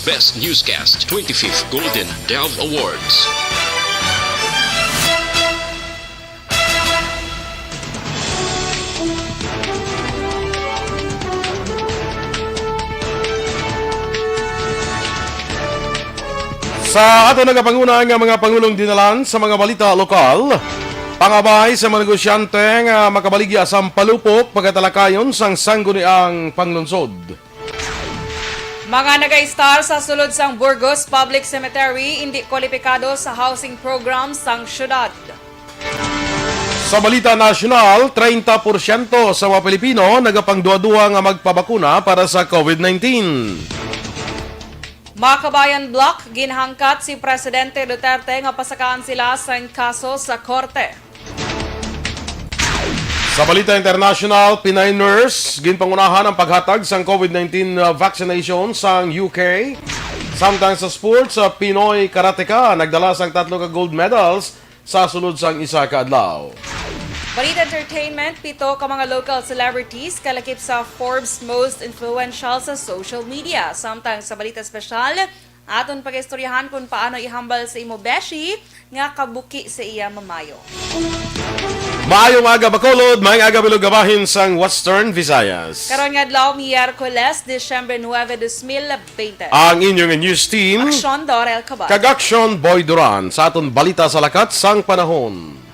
Best Newscast 25th Golden Dove Awards. Sa ato nagapanguna nga mga pangulong dinalan sa mga balita lokal, pangabay sa mga negosyante nga makabaligya sa palupok pagkatalakayon sang sangguniang panglunsod. Mga nag-star sa sulod sang Burgos Public Cemetery hindi kwalipikado sa housing program sang syudad. Sa balita nasyonal, 30% sa mga Pilipino nagapangduwa-duwa nga magpabakuna para sa COVID-19. Makabayan Block, ginhangkat si Presidente Duterte nga pasakaan sila sa kaso sa korte. Sa balita international, Pinay nurse ginpangunahan ang paghatag sang COVID-19 vaccination sang UK. Samtang sa sports, Pinoy karateka nagdala sang 3 ka gold medals sa sulod sang isa ka adlaw. Balita Entertainment, 7 ka mga local celebrities kalakip sa Forbes Most Influential sa social media. Samtang sa Balita Espesyal, aton pag-istoryahan kung paano ihambal sa imo beshi nga kabuki sa iya mamayo. Maayong aga Bacolod, maayong aga Bilugabahin sang Western Visayas. Karon nga adlaw Miyerkules, Disyembre 9, 2020. Ang inyong news team, Aksyon, Dorel, Cabatu. Aksyon Boy Duran sa aton balita sa lakat sang panahon.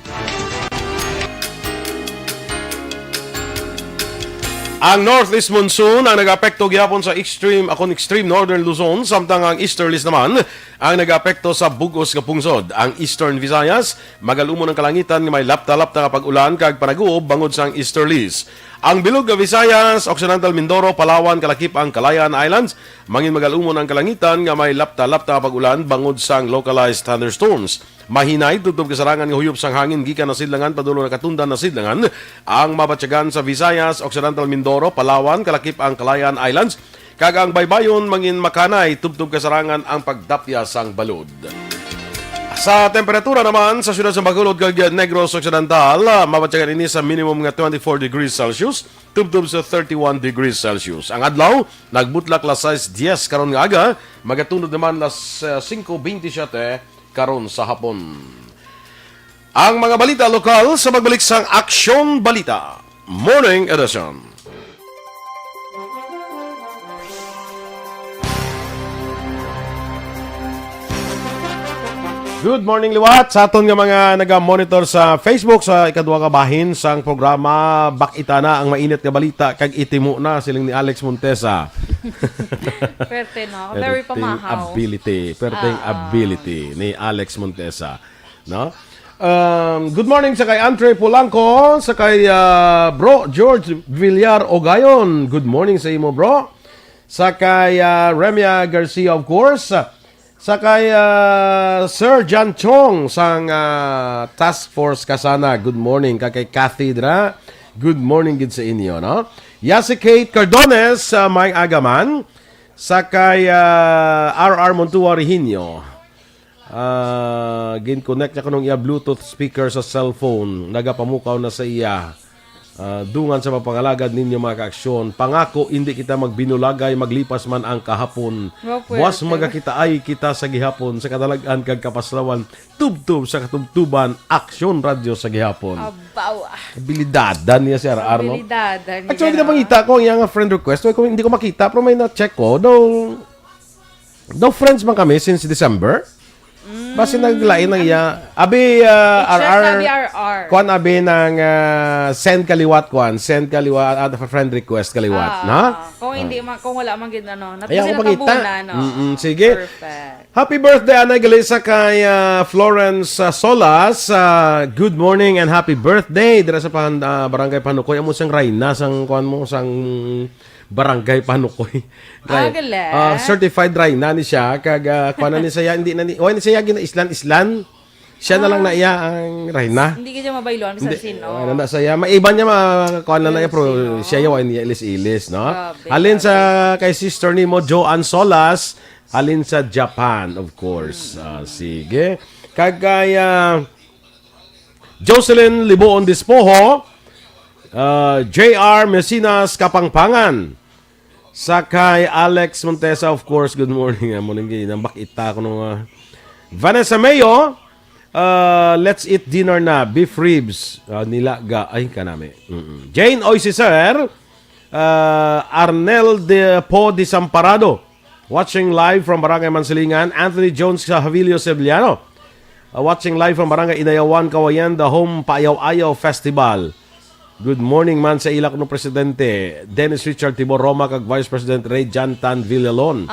Ang northeast monsoon ang nag-apekto gyapon sa extreme northern Luzon, samtang ang easterlies naman ang nag-apekto sa bugos nga pungsod. Ang eastern Visayas magalumon ang kalangitan nga may lapta-lapta nga pag-ulan kag panaguob bangod sa easterlies. Ang bilog nga Visayas, Occidental Mindoro, Palawan, kalakip ang Calayan Islands, mangin magalumon ang kalangitan nga may lapta-lapta nga pag-ulan bangod sa localized thunderstorms. Mahinay tutob kasarangan nga huyop sang hangin gikan na sidlangan padulo na katundan na sidlangan ang mabatyagan sa Visayas, Occidental Mindoro, Palawan, kalakip ang Calayan Islands, kag ang baybayon mangin makanay tubtob kasarangan ang pagdapya sang balod. Sa temperatura naman sa siyudad sa Bacolod kag Negros Occidental, mabatyagan ini sa minimum nga 24 degrees Celsius, tubtob sa 31 degrees Celsius. Ang adlaw nagbutlak las 6:10 karon nga aga, magatunod naman las 5:27 karon sa hapon. Ang mga balita lokal sa magbalik sang Aksyon Balita Morning Edition. Good morning liwat sa aton nga mga naga-monitor sa Facebook sa ikaduha ka bahin sang programa Bakita na ang mainit nga balita kag itimo na siling ni Alex Montesa. Pwerte no, very pamahaw. Perting ability ni Alex Montesa, no? Good morning sa kay Andre Polanco, sa kay Bro George Villar Ogayon. Good morning sa imo bro. Sa kay Remia Garcia of course. Sa kay Sir John Chong sang Task Force Kasana, good morning. Kay Cathy Dra, good morning gid sa inyo, no? Yasi Kate Cardones, may agaman. Sa kay RR Montua Rehinio, gin-connect niya kanong iya Bluetooth speaker sa cellphone. Nagapamukaw na sa iya. Dungan sa mapangalagad ninyo mga kaaksyon. Pangako, hindi kita magbinulagay, maglipas man ang kahapon. Buwas magakita ay kita sa gihapon, sa kadalagan kag kapaslawan, tubtub sa katubtuban, Aksyon Radio sa gihapon. Abaw. Abilidadan niya si RR, no? Abilidadan niya. Actually, hindi na makita ko ang iyang friend request. Hindi ko makita, pero may na-check ko. No friends man kami since December. Basi naglain ng iya. Abi RR. Kuan abi ng send kaliwat kuan. Send kaliwat friend request kaliwat, na? Kung hindi kung wala man gid ano, Ayaw ko makita. Sige. Perfect. Happy birthday Anay Galisa kay Florence Solas. Good morning and happy birthday dira sa Barangay Panukoy. Amo sang Rayna sang kuan mo sang Barangay Panukoy. Certified Rayna ni siya kag kuan ni saya hindi na ni ni saya gina islan. Siya na lang na iya ang Rayna. Hindi ka mabayloan sa sino. Ano na saya. Maiba niya kuan na iya pero siya yaw ni ilis-ilis, no? Halin sa kay sister ni mo Joanne Solas, halin sa Japan of course. Sige. Kag Jocelyn Liboon Dispoho, JR Mesinas Kapangpangan. Sakay Alex Montesa, of course, good morning. Morning, nambakita ko nung Vanessa Mayo, let's eat dinner na. Beef ribs. Nilaga. Ay, kanami. Jane Oisy, sir. Arnel de Po de Samparado. Watching live from Barangay Mansilingan. Anthony Jones sa Javilio Sevillano. Watching live from Barangay Inayawan, Kawayan, the home Paayaw-Ayaw Festival. Good morning man sa ilak no presidente Dennis Richard Tibor Roma kag Vice President Ray Jantan Villalon.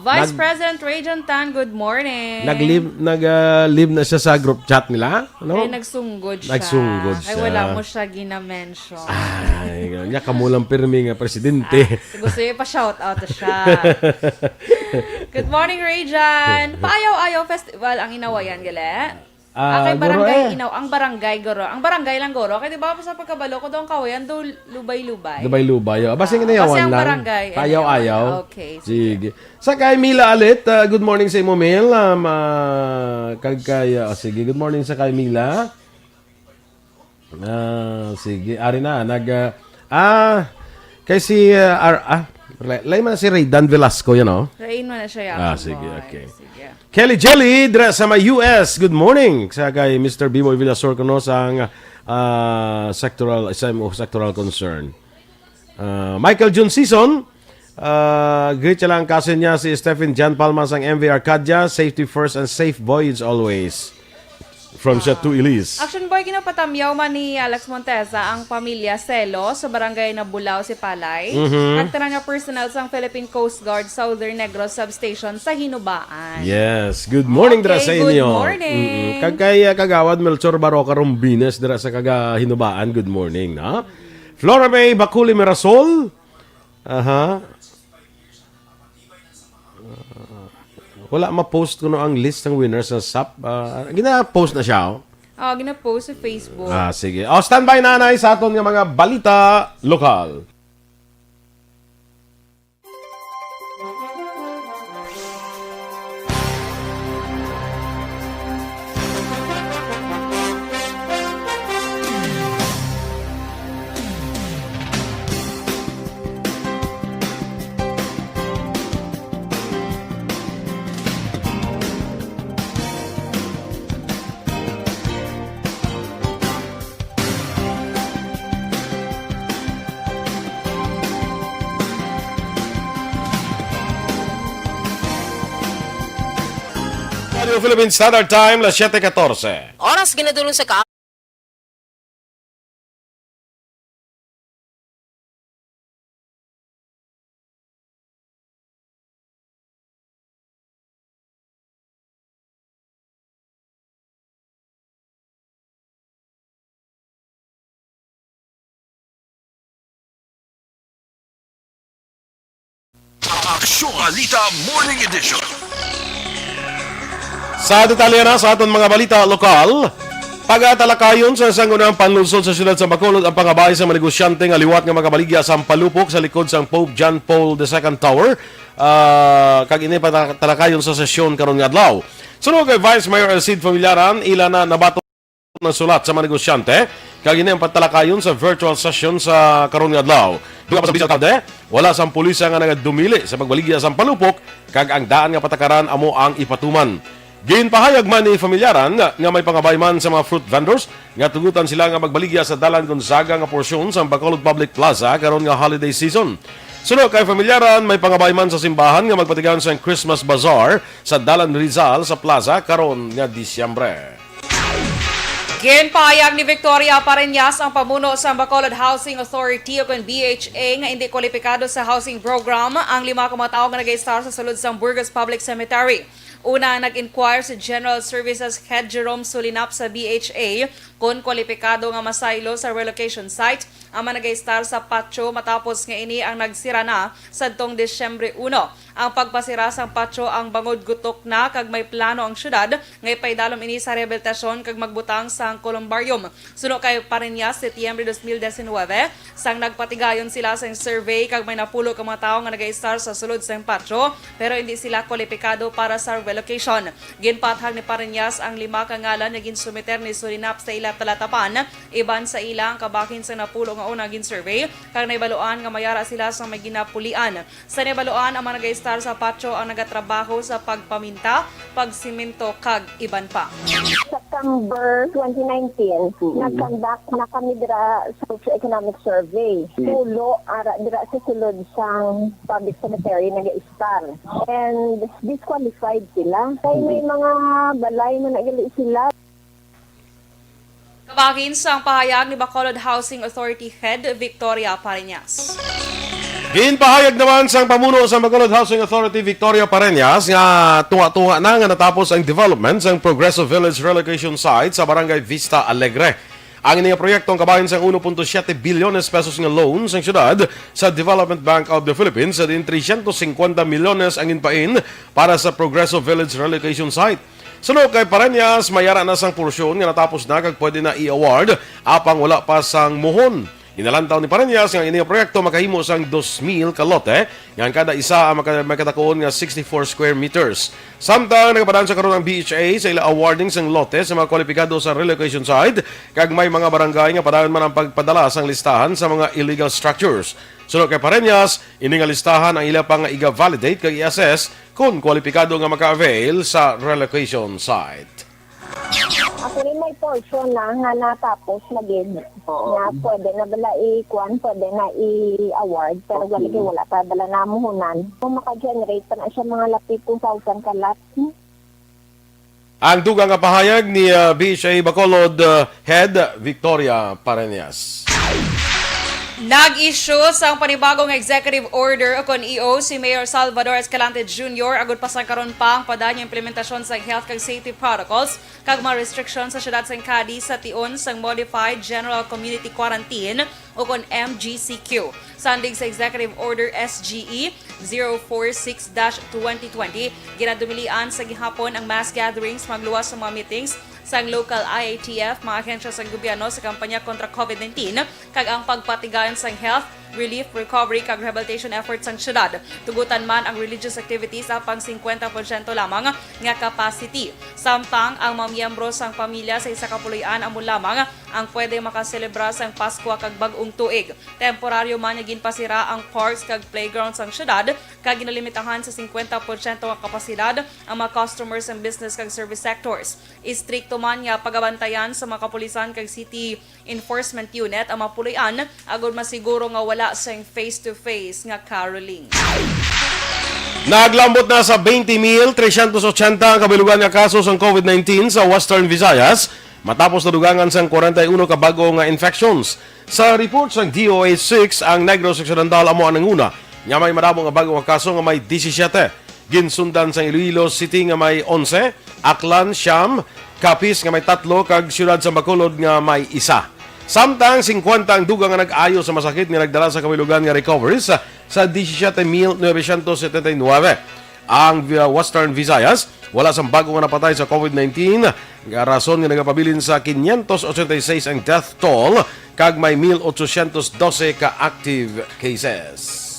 Vice President Ray Jantan, good morning. Nag-live na siya sa group chat nila, ano? Ay, nagsunggod siya. Ay, wala mo siya gina-mention. Ay, niya kamulang pirmi nga presidente. Gusto niya pa-shoutout siya. Good morning, Ray Jan. Paayaw-Ayaw Festival ang inawayan, gala. Kay barangay Inaw, ang barangay goro. Ang barangay lang goro. Kaya di ba sa pagkabalo ko doon kawayan do lubay-lubay. Lubay-lubay. Basta inayawan lang. Barangay. Payaw-ayaw. Okay. Sige. Sa kay Mila alit. Good morning sa imo, Mil. Sige. Good morning sa kay Mila. Sige. Ari na. Kay si Lay man si Ray Dan Velasco, yan o. Rain mo na siya. Sige. Okay. Sige. Kelly Jelly, sa may US. Good morning. Sa kay Mr. B-Boy Villasor kuno sa sectoral concern. Michael June Season, greet siya lang kasi niya si Stephen Jan Palmas ang MV Arcadia. Safety first and safe voyage always. From siya to Elise. Action boy, ginapatamyaw man ni Alex Montesa ang pamilya Selo sa barangay na Bulao, si Palay. Nagtara nga personnel sa Philippine Coast Guard Southern Negros Substation sa Hinubaan. Yes. Good morning dira sa inyo. Good morning. Kagkay kagawad Melchor Baroka Rumbines dira sa Hinubaan. Good morning. Na? Flora May Bakuli Mirasol. Wala ma-post ko no ang list ng winners ng SAP. Gina-post na siya, Gina-post sa Facebook. Sige. Standby nanay sa aton nga mga balita lokal. Radio Philippine Standard Time, las 7:14. Oras ginadulong sa Aksyon Balita Morning Edition. Sa detalye na sa aton mga balita lokal, pag-atalakayon sa sangunang panlunsod sa siyudad sa Bacolod ang pangabay sa mga negosyante nga liwat nga magabaligya sa palupok sa likod sa Pope John Paul II Tower. Kag ini patalakayon sa sesyon karon nga adlaw. Sunod kay Vice Mayor Elcid Familiaran, ila na nabato ng sulat sa mga negosyante. Kag ini ang patalakayon sa virtual session sa karon nga adlaw. Duga pa sa bisag tawde, wala sang pulisya nga nagadumili sa pagbaligya sa palupok kag ang daan nga patakaran amo ang ipatuman. Ginpahayag man ni Familiaran nga may pangabay man sa mga fruit vendors nga tugutan sila nga magbaligya sa Dalan Gonzaga nga porsyon sa Bacolod Public Plaza karon nga holiday season. Sunod kay Familiaran, may pangabay man sa simbahan nga magpatigayon sa Christmas Bazaar sa Dalan Rizal sa plaza karon nga Disyembre. Ginpahayag ni Victoria Pareñas ang pamuno sa Bacolod Housing Authority o BHA nga hindi kwalipikado sa housing program ang 5 kamataog nga nag-star sa sulod sa Burgos Public Cemetery. Una, nag-inquire si General Services Head Jerome Sulinap sa BHA kung kwalipikado nga masaylo sa relocation site ang managay-star sa patio matapos nga ini ang nagsira na sadtong Disyembre 1. Ang pagpasira sa patio ang bangod gutok na kag may plano ang syudad nga ipaydalom ini sa rehabilitasyon kag magbutang sa columbarium. Suno kay Pareñas, Setyembre 2019, sang nagpatigayon sila sa survey kag may napulo ka mga tawo nga nagay-star sa sulod sa patio pero hindi sila kwalipikado para sa relocation. Ginpathag ni Pareñas ang 5 ka ngalan nga ginsumiter ni Sulinap sa ila talatapan iban sa ilang kabakin sa napulo nga una gin survey kag naibaluan nga mayara sila sa may ginapulian. Sa naibaluan ang mga nag-star sa patio ang nagatrabaho sa pagpaminta, pagsimento kag iban pa. September 2019, nag-conduct na kami dira socio-economic survey. Tulo, ara dira sa sulod sang public cemetery nag-star. And disqualified sila. Kaya may mga balay na nagali sila. Kabahin sa pahayag ni Bacolod Housing Authority Head Victoria Pareñas. Ginpahayag naman sa pamuno sa Bacolod Housing Authority Victoria Pareñas nga tunga-tunga na nga natapos ang development sa Progressive Village Relocation Site sa Barangay Vista Alegre. Ang inyong proyektong kabahin sa 1.7 bilyones pesos nga loan sa syudad sa Development Bank of the Philippines sa din 350 milyones ang inpain para sa Progressive Village Relocation Site. Sunod kay Pareñas, mayara na sang porsyon nga natapos na kag pwede na i-award apang wala pa sang muhon. Inalantaw ni Pareñas nga ining proyekto makahimo sang 2,000 ka lote nga kada isa ang makatakoon nga 64 square meters. Samtang nagapadaan sa karon ang BHA sa ila awarding sang lote sa mga kwalipikado sa relocation site kag may mga barangay nga padayon man ang pagpadala sang listahan sa mga illegal structures. Sunod kay Pareñas, ining nga listahan ang ila pa nga i-validate kag i-assess kung kwalipikado nga maka-avail sa relocation site. Ako rin may portion na nga natapos na gid na pwede na bala i-kuan, pwede na i-award pero wala pa bala namuhunan. Kung maka-generate pa na siya mga lapit 2,000 kalat. Ang dugang nga pahayag ni BHA Bacolod Head Victoria Pareñas. Nag-issue sa panibagong executive order o kon EO si Mayor Salvador Escalante Jr. agud pa sa karon pa ang padanya implementasyon sa health kag safety protocols kag mga restrictions sa syudad sang Cadiz sa tion sang Modified General Community Quarantine o kon MGCQ. Sandig sa Executive Order SGE 046-2020, ginadumilian sa gihapon ang mass gatherings, magluwas sa mga meetings sang local IATF, mga ahensya sang gobyerno sa kampanya kontra COVID-19, kag ang pagpatigayon sang health, relief, recovery, kag rehabilitation efforts sang syudad. Tugutan man ang religious activities apang 50% lamang nga capacity. Samtang ang mga miyembro sang pamilya sa isa ka puloy-an amo lamang ang pwede makaselebra sang Pasko kag bag-ong tuig. Temporaryo man nga ginpasira ang parks kag playgrounds sang syudad kag ginalimitahan sa 50% nga kapasidad ang mga customers and business kag service sectors. Istrikto man nga pagabantayan sa mga kapulisan kag city enforcement unit ang mga puloy-an agud masiguro nga wala sang face-to-face nga caroling. Naglambot na sa 20,380 ang kabilugan nga kaso ng COVID-19 sa Western Visayas matapos nadugangan sang 41 ka bago nga infections. Sa report sang DOH-6, ang Negros Occidental amo ang nanguna nga may madamo nga bago nga kaso nga may 17. Ginsundan sa Iloilo City nga may 11, Aklan, Siam, Capiz nga may 3 kag siyudad sa Bacolod nga may 1. Samtang 50 ang dugang nga nag-ayo sa masakit nga nagdala sa kabilugan nga recoveries sa 17,979. Ang Western Visayas wala sang bago nga napatay sa COVID-19 nga rason nga nagapabilin sa 586 ang death toll kag may 1,812 ka active cases.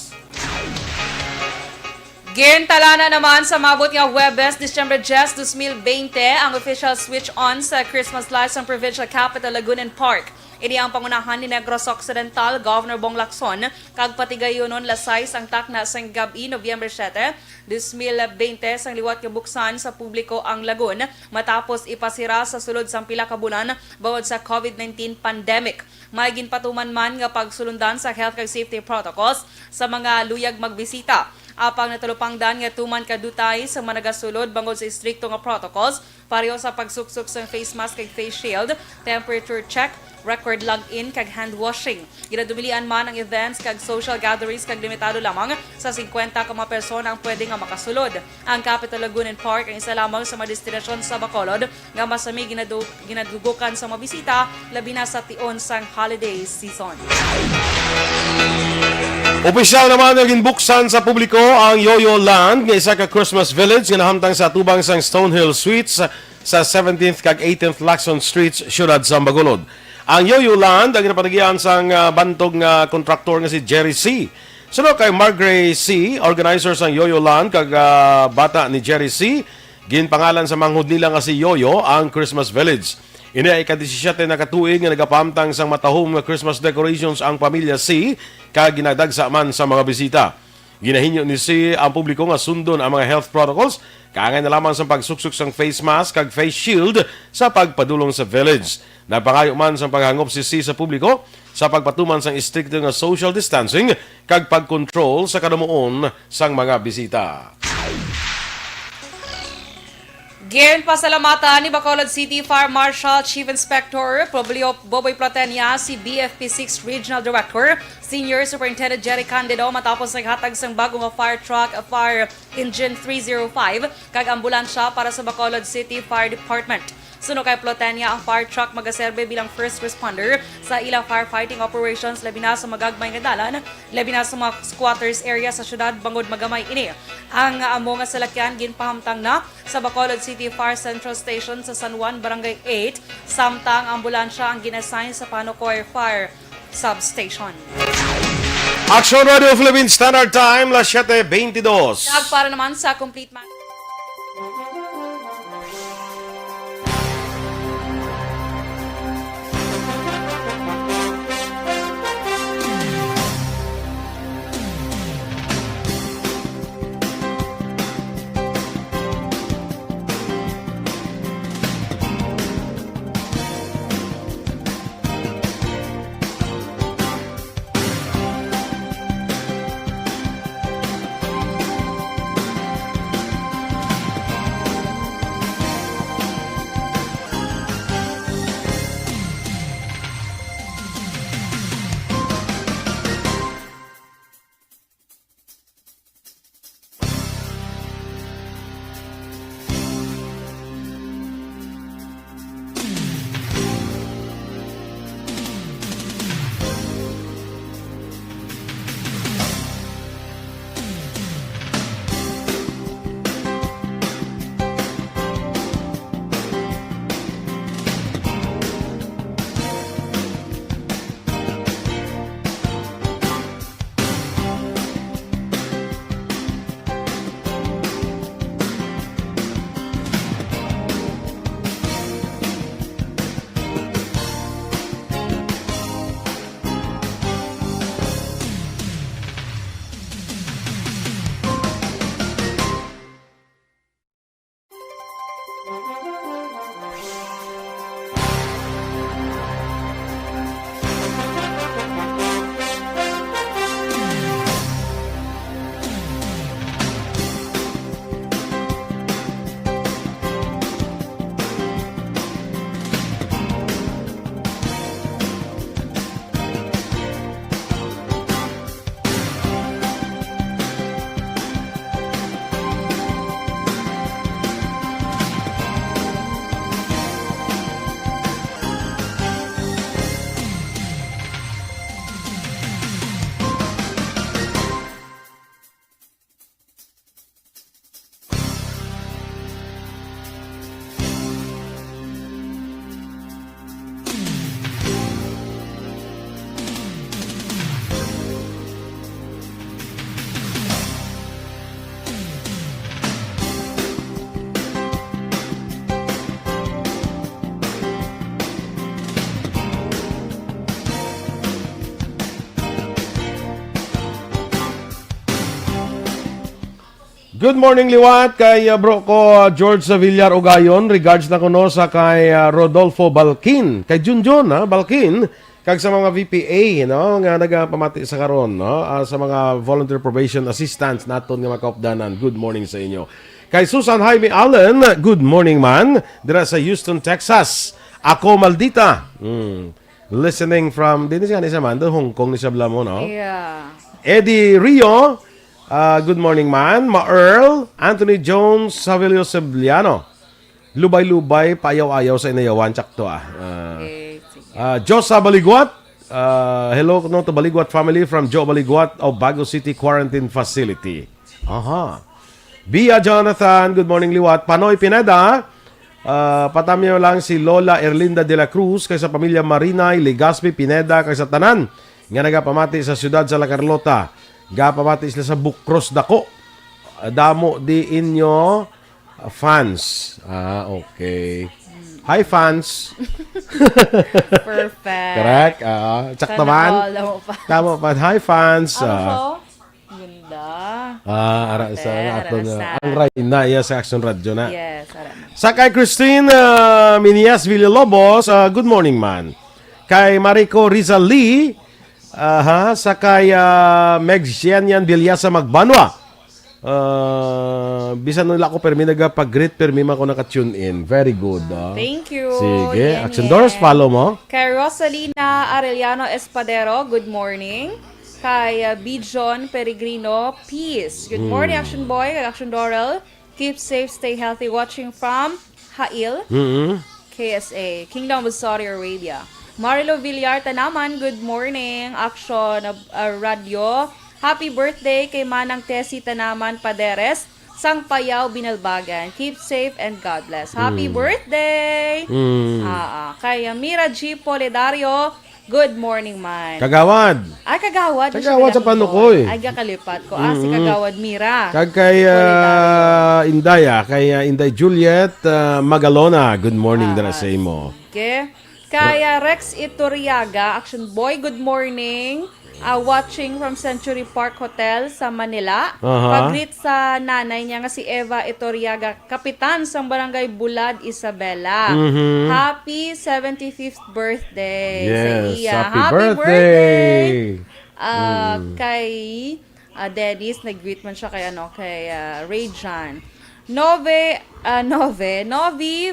Gintala na naman sa mabot nga Huwebes, December 10, 2020 ang official switch on sa Christmas lights ng provincial capital Lagunen Park. Ini ang pangunahan ni Negros Occidental Governor Bong Lacson kag patigayonon lasay sang takna sang gabi Nobyembre 7, 2020 sang liwat nga buksan sa publiko ang lagun matapos ipasira sa sulod sang pila ka bulan bawod sa COVID-19 pandemic. May ginpatuman man nga pagsulundan sa health kag safety protocols sa mga luyag magbisita. Apang natulupangdan nga tuman kadutay sa managasulod bangod sa istrikto nga protocols pareho sa pagsuksok sa face mask kag face shield, temperature check, record login kag hand washing. Ginadumilian man ang events kag social gatherings kag limitado lamang sa 50 ka mga persona ang pwede nga makasulod. Ang Capital Lagunen Park ang isa lamang sa mga destinasyon sa Bacolod nga masami ginadugukan sa mga bisita labi na sa tion sang holiday season. Opisyal naman nga ginbuksan sa publiko ang Yoyo Land nga isa ka Christmas village nga nahamtang sa tubang sang Stonehill Suites sa 17th kag 18th Lacson Streets, siyudad sa Bacolod. Ang Yoyo Land ang ginapatagian sang bantog nga kontraktor nga si Jerry C. Sunod kay Margray C, organizer sang Yoyo Land kag bata ni Jerry C, ginpangalan sa manghud nila nga si Yoyo ang Christmas Village. Ini ay ika-17 na katuig nga nagapamtang sang matahom nga Christmas decorations ang pamilya C kag ginadagsa man sa mga bisita. Ginahinyo ni C ang publiko nga sundon ang mga health protocols kaangay na lamang sa pagsuksok sang face mask kag face shield sa pagpadulong sa village. Napangayo man sa paghangop si C sa publiko sa pagpatuman sang istrikto nga social distancing kag pagkontrol sa kadamuon sang mga bisita. Giyan pasalamatan ni Bacolod City Fire Marshal Chief Inspector Problio Boboy Platenia si BFP6 Regional Director Senior Superintendent Jerry Candido matapos naghatag sang bagong fire truck Fire Engine 305 kag ambulansya para sa Bacolod City Fire Department. Suno kay Platenia ang fire truck magaserbe bilang first responder sa ilang firefighting operations labi na sa magagmay nga dalan, labi na sa mga squatters area sa syudad bangod magamay ini. Ang amo nga salakyan ginpahamtang na sa Bacolod City Fire Central Station sa San Juan, Barangay 8, samtang ambulansya ang ginassign sa Panocoy Fire Substation. Aksyon Radio Philippines Standard Time, las 7:22. Para naman sa complete man. Good morning, Liwat, kay bro ko George Villar Ugayon. Regards na kuno sa kay Rodolfo Balkin, kay Junjun Balkin, kag sa mga VPA no nga nagapamati sa karon no sa mga volunteer probation assistants naton nga makaupdanan. Good morning sa inyo. Kay Susan Jaime Allen, good morning man dira sa Houston, Texas. Ako Maldita. Listening from din siya ni Samanda, Hong Kong ni Sabla mo no. Yeah. Eddie Rio, good morning man. Ma-Earl, Anthony Jones, Savelio Sebliano. Lubay-lubay, payaw-ayaw sa inayawan, tsakto Okay, sige. Josa Baligwat, hello no to Baligwat family from Joe Baligwat of Bago City Quarantine Facility. Aha. Bia Jonathan, good morning Liwat. Panoy Pineda, patamyo lang si Lola Erlinda de la Cruz kay sa pamilya Marinay, Legazpi, Pineda kay sa tanan nga nagapamati sa siyudad sa La Carlota. Gapamati sila sa Bukros Dako. Damo di inyo fans. Okay. Hi, fans. Perfect. Correct. Tsak naman. Sana all pa. Tama pa. Hi, fans. Ano po? Ganda. Ara sa ato Ara sa. na. Ang right na iya sa Aksyon Radio na. Yes, ara. Sa kay Christine Minias Villalobos, good morning, man. Kay Marico Rizali, sa kay Meg Xianyan Bilyasa Magbanwa. Bisan nila ako permi nagapag-greet permi ko naka-tune in. Very good. Thank you. Sige. Yan, Action yan. Doors, follow mo. Kay Rosalina Arellano Espadero, good morning. Kay Bijon Peregrino, peace. Good morning, Action Boy. Kay Action Dorel, keep safe, stay healthy. Watching from Hail, KSA, Kingdom of Saudi Arabia. Marilo Villarta naman, good morning. Action Radio. Happy birthday kay Manang Tessie Tanaman Paderes, Sangpayaw Binalbagan. Keep safe and God bless. Happy birthday! Kay Mira G. Poledario, good morning, man. Kagawad. Ay, kagawad. Kagawad sa panukoy. Ay, kakalipat ko. Si kagawad Mira. Kag kay Indaya, kay Inday Juliet Magalona. Good morning dara sa imo. Okay. Kaya Rex Iturriaga, Action Boy, good morning. Watching from Century Park Hotel sa Manila. Pag-greet sa nanay niya nga si Eva Iturriaga, kapitan sa Barangay Bulad, Isabela. Happy 75th birthday. Yes, sa iya. happy birthday. Kay Dennis, nag-greet man siya kay Ray John. Novi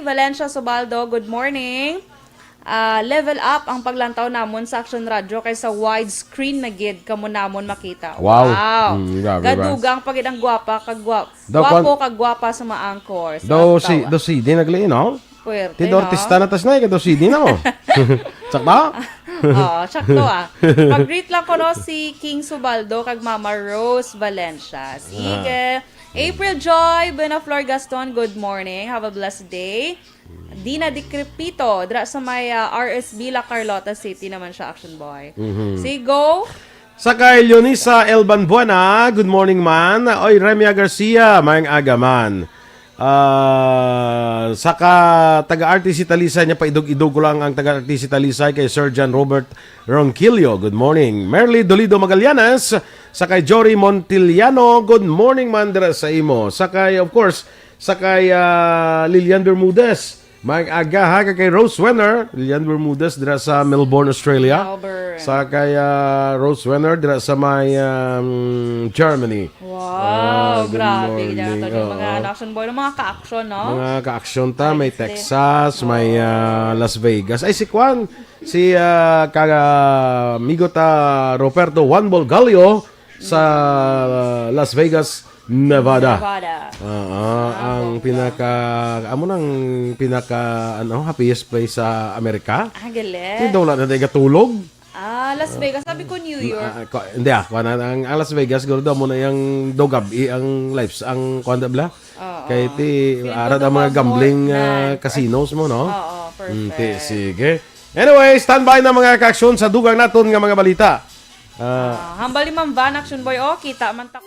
Valencia Sobaldo, good morning. Level up ang paglantaw namon sa Action Radio kaysa widescreen na gid kamo namon makita. Wow. Grabe ba? Gadugang pagid ang gwapa Daw gwapo kag gwapa sa mga anchors. Do si di nagli no? Puwerte, Ti do artista na tas na do si di na mo. Sakta? Sakto Pag-greet lang ko no si King Subaldo kag Mama Rose Valencia. Sige. April Joy Benaflor Gaston, good morning. Have a blessed day. Dina Di Crepito, dra sa may RSB La Carlota City naman siya, Action Boy. Sige, go! Sa kay Leonisa Elban Buena, good morning man. Oy, Remia Garcia, mayang agaman. Saka taga-artist Talisay niya, paidog-idog ko lang ang taga-artist Talisay kay Sir John Robert Ronquillo, good morning. Merly Dolido Magallanes, sa kay Jory Montiliano, good morning man dira sa imo. Sa kay, of course, sa kay Lilian Bermudez, mag-aga kay Rose Wenner, Lilian Bermudez dira sa Melbourne, Australia. Melbourne. Sa kay Rose Wenner dira sa may Germany. Wow, good grabe. morning. Mga Action Boy, mga ka-action, no? Mga ka-action ta, may Texas, may Las Vegas. Ay, si Kwan, si amigo ta Roberto Juan Bolgalio sa Las Vegas, Nevada. Ang happiest place sa Amerika. Galing. Hindi wala na tayo katulog. Las Vegas. Sabi ko New York. Hindi ang Las Vegas, gano'n daw muna yung dogabi, ang lives, ang kwanda bla. Kaya arad ang mga gambling casinos mo, no? Oo, perfect. Sige. Anyway, standby na mga ka-aksyon sa dugang naton nga mga balita. Hambali man van, Action Boy. Kita man ta.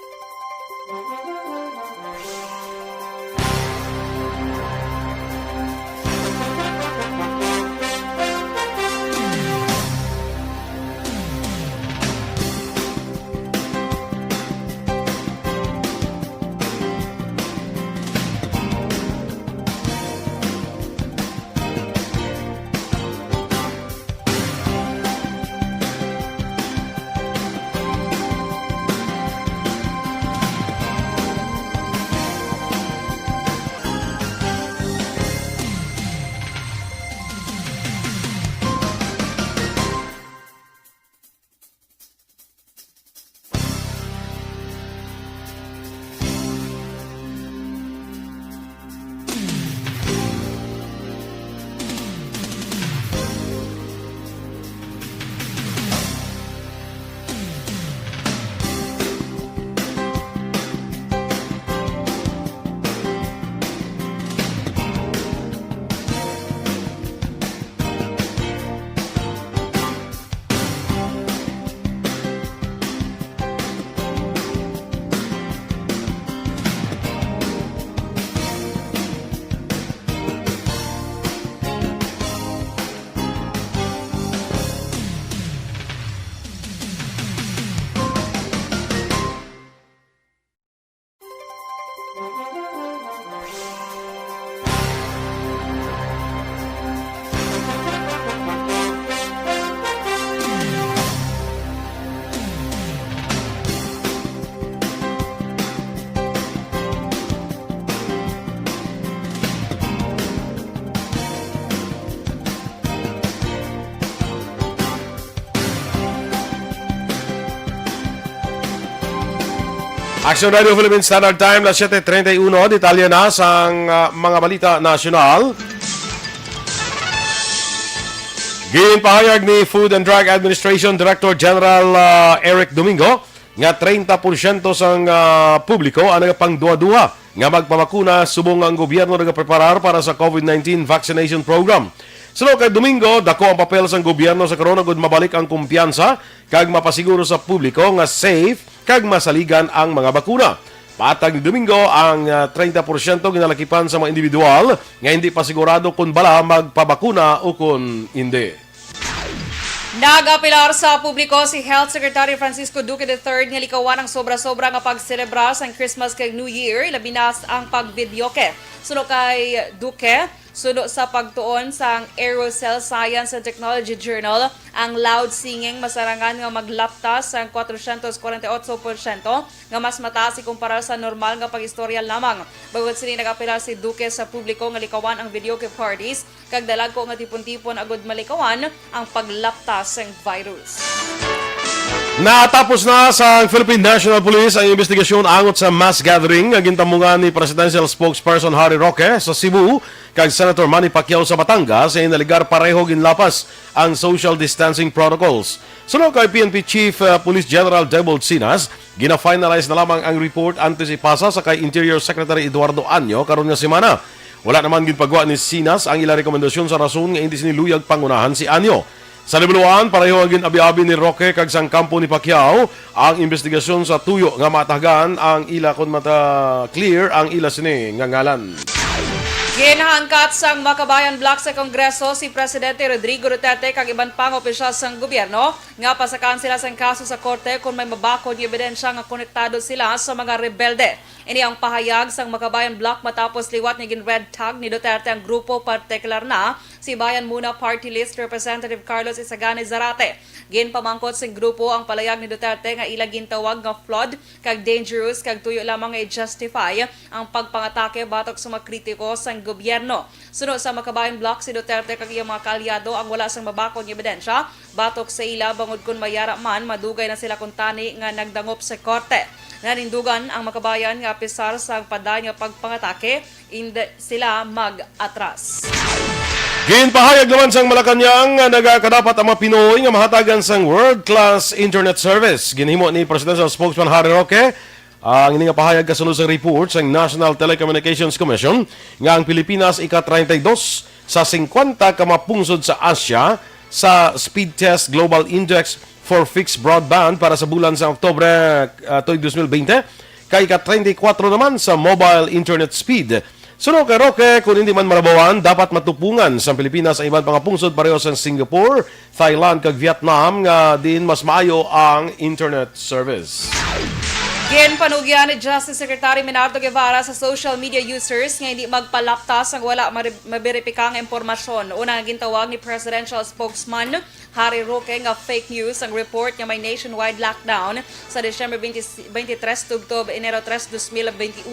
Aksyon Radio Philippines Standard Time, las 7:31. Detalye na sa mga balita nasyonal. Ginpahayag ni Food and Drug Administration Director General Eric Domingo nga 30% sang publiko ang nagapangduha-duha nga magpabakuna subong ang gobyerno nagapreparar para sa COVID-19 vaccination program. Sunod kay Domingo, dako ang papel sang gobyerno sa karon gud mabalik ang kumpiyansa kag mapasiguro sa publiko nga safe kag masaligan ang mga bakuna. Patag ni Domingo, ang 30% ginalakipan sa mga individual nga hindi pa sigurado kung bala magpabakuna o kung hindi. Nagapilar sa publiko si Health Secretary Francisco Duque III nga likawan ang sobra-sobra nga pagselebra sa Christmas kag New Year, labi na ang pagvideoke. Sunod kay Duque, sunod sa pagtuon sa Aerosol Science and Technology Journal, ang loud singing masarangan nga maglaptas sa 448% nga mas mataas ikumpara sa normal nga pag-istorya lamang. Bagod sini nag-apela si Duque sa publiko nga likawan ang videoke parties kag dalag ko nga tipon-tipon agud malikawan ang paglaptas ng virus. Natapos na sa Philippine National Police ang investigasyon angot sa mass gathering nga gintamungan ni Presidential Spokesperson Harry Roque sa Cebu kag Senator Manny Pacquiao sa Batangas sa inaligar pareho ginlapas ang social distancing protocols. Sunod kay PNP Chief Police General Debold Sinas, gina-finalize na lamang ang report antes ipasa sa kay Interior Secretary Eduardo Anyo karon nga semana. Wala naman ginpagawa ni Sinas ang ilang rekomendasyon sa rason nga hindi siniluyag pangunahan si Anyo. Sa libuluan, pareho ang ginabi-abi ni Roque kag sang kampo ni Pacquiao ang investigasyon sa tuyo nga matagan ang ila kun mata clear ang ila sini nga ngalan. Ginhangkat sang Makabayan Block sa Kongreso si Presidente Rodrigo Duterte kag iban pang opisyal sang gobyerno nga pasakan sila sang kaso sa korte kung may mabakod nga ebidensya nga konektado sila sa mga rebelde. Ini ang pahayag sang Makabayan Block matapos liwat nga gin-red tag ni Duterte ang grupo, partikular na si Bayan Muna Party List Representative Carlos Isagani Zarate. Ginpamangkot sing grupo ang palayag ni Duterte nga ila gintawag nga flood kag dangerous kag tuyo lamang nga i-justify ang pagpangatake batok sa mga kritiko sang gobyerno. Sunod sa Makabayan Block si Duterte kag iyang mga kaalyado ang wala sang mabakod nga ebidensya batok sa ila bangod kun mayara man madugay na sila kun tani nga nagdangop sa korte. Nanindugan ang Makabayan nga pisar sa pada nga pagpangatake hindi sila mag-atras. Ginpahayag naman sang Malacañang nga nagakadapat ang mga Pinoy nga mahatagan sang world-class internet service. Ginhimo ni Presidential Spokesman Harry Roque ang ini nga pahayag kasunod sa report sang National Telecommunications Commission nga ang Pilipinas ika-32 sa 50 ka mapungsod sa Asia sa Speed Test Global Index for Fixed Broadband para sa bulan sa Oktubre 2020 kay ika-34 naman sa mobile internet speed. Sunod kay Roque, kung hindi man marabawan, dapat matupungan sa Pilipinas ang ibang pangapungsod pareho sa Singapore, Thailand kag Vietnam nga din mas maayo ang internet service. Ginpanugyan ni Justice Secretary Menardo Guevara sa social media users nga hindi magpalaptas ang wala maberipikang impormasyon. Una nga gintawag ni Presidential Spokesman Harry Roque nga fake news ang report nga may nationwide lockdown sa December 23 tugtob Enero 3, 2021.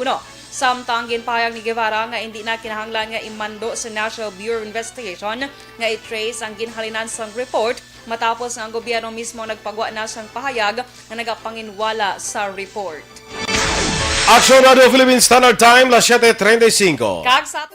Samtang ginpahayag ni Guevara nga hindi na kinahanglan nga imando sa National Bureau of Investigation nga i-trace ang ginhalinan sang report matapos nga ang gobyerno mismo nagpagwa na sang pahayag nga nagapanginwala sa report. Aksyon Radio Philippines Standard Time, las 7:35. Kag sa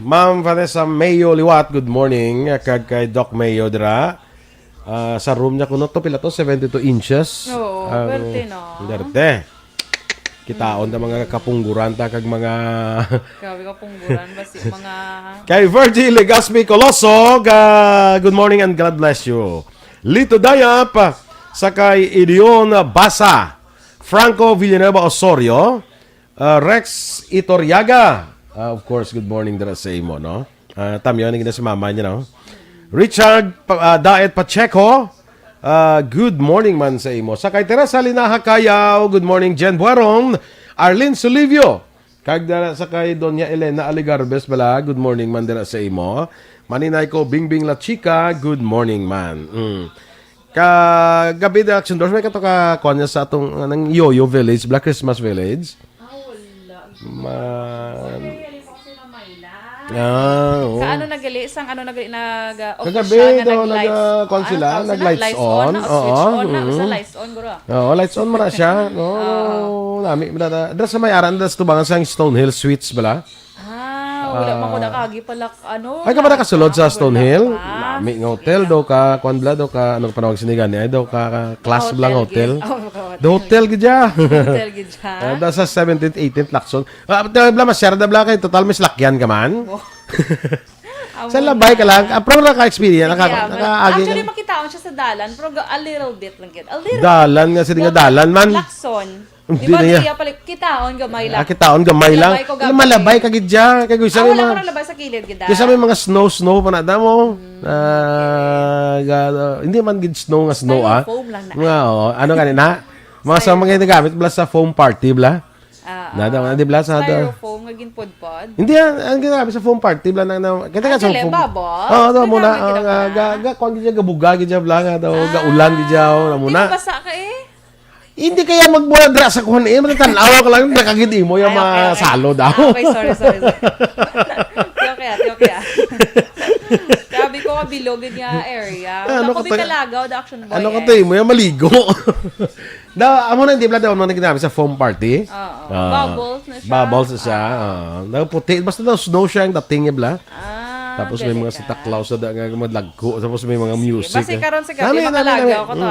Ma'am Vanessa Mayo Liwat, good morning. Kag kay Doc Mayo dira. Sa room niya kuno to pila to 72 inches. Oo, berte no. Berte. Kitaon ta mga kapungguran ta kag mga Grabe ka pungguran basi mga kay Virgil Legaspi Coloso, good morning and God bless you. Lito Dayap, sakay Idion Basa, Franco Villanueva Osorio, Rex Itoriaga, of course, good morning dara sa imo, no? Tamyo, naging na si mama niya, no? Richard Daet Pacheco, good morning man sa imo. Sakay Teresa Linaha Kayaw, good morning Jen Buaron, Arlene Solivio, kag dara sakay Doña Elena Aligarbes bala, good morning man dara sa imo. Maninay ko Bingbing La Chica, good morning man. Kagabi da Aksyon Doors, may kato ka konya sa atong ng Yoyo Village, Black Christmas Village. Man. Oo. Sa ano nagali? Sang ano nagali kagabi daw nag-con sila, nag-lights on. Switch on na. Sa lights on, guro. Oo, lights on mo na siya. No, nami. Dara sa may aran, das tubangan sa Stonehill Suites bala. Wala man ko nakagi pala ano. Ay ka ba nakasulod sa Stonehill? Nami ng hotel daw ka, kwan bala daw ka, anong panawag sinigan niya, daw ka class blang hotel. The hotel gidya. Hotel gidya. Da sa 17th, 18th Lacson. Bala masyara da bala kay total may slakyan ka man. Sa labay ka lang, pro na ka-experience, actually makitaon siya sa dalan, pero a little bit lang yun. A little. Dalan nga sa nga dalan man. Lacson. Di ba niya pala kitaon gamay lang. Kitaon gamay lang. Malabay ka gidya, kay gusto wala ko nalabay sa kilid gid. Kasi may mga snow pa na mo. Hindi man gid snow nga snow foam lang na. Nga ano kanina? Mga sa mga ginagamit bla sa foam party bla. Nada di bla sa styrofoam nga ginpodpod. Hindi ang ginagamit sa foam party bla na kita ka sa foam. Oo, muna ga kon gid gabuga gid bla nga daw ga ulan gid na muna. Di basa ka Hindi kaya magbuha dra sa kuhan matanawa ka lang nakagid mo yung masalo daw. Okay, sorry. Okay. Sabi ko kabilogin niya area. Ano ko kalagaw the action boy. Ano ka tayo mo yung maligo. Amo na hindi bla daw nang ginamit sa foam party. Bubbles na siya. Bubbles na siya. Daw puti basta daw snow siya ang dating niya bla. Tapos may mga Santa Claus na nga madlagko. Tapos may mga music. Basta karon sa gabi makalagaw ko to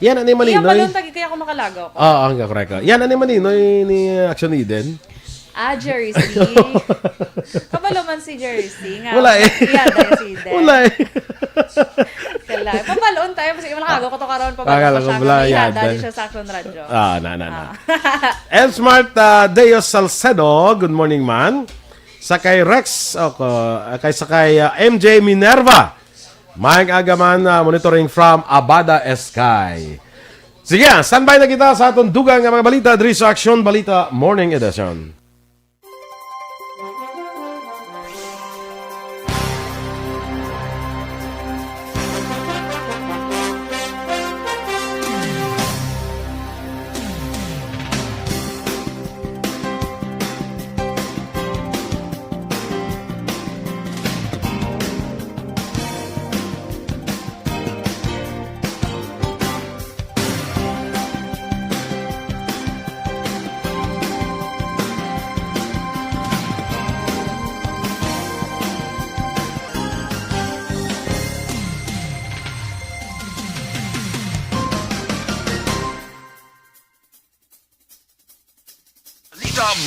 Yan ani maninoy. Iyan balon tagi kaya ako makalagaw ko. Hanggang correct. Yan ani maninoy ni Aksyon Eden. Jersey. Kabalo man si Jersey nga. Wala eh. Yan tayo si Eden. Wala eh. Kala. Pabaloon tayo kasi malakago ko to karon Akala ko wala, yan. Dali siya sa Aksyon Radio. Na. El Smart Deo Salcedo, good morning man. Sakay Rex, sakay MJ Minerva. Mike Agaman, monitoring from Abada Sky. Sige, standby na kita sa atong dugang nga mga balita diri sa Aksyon Balita Morning Edition.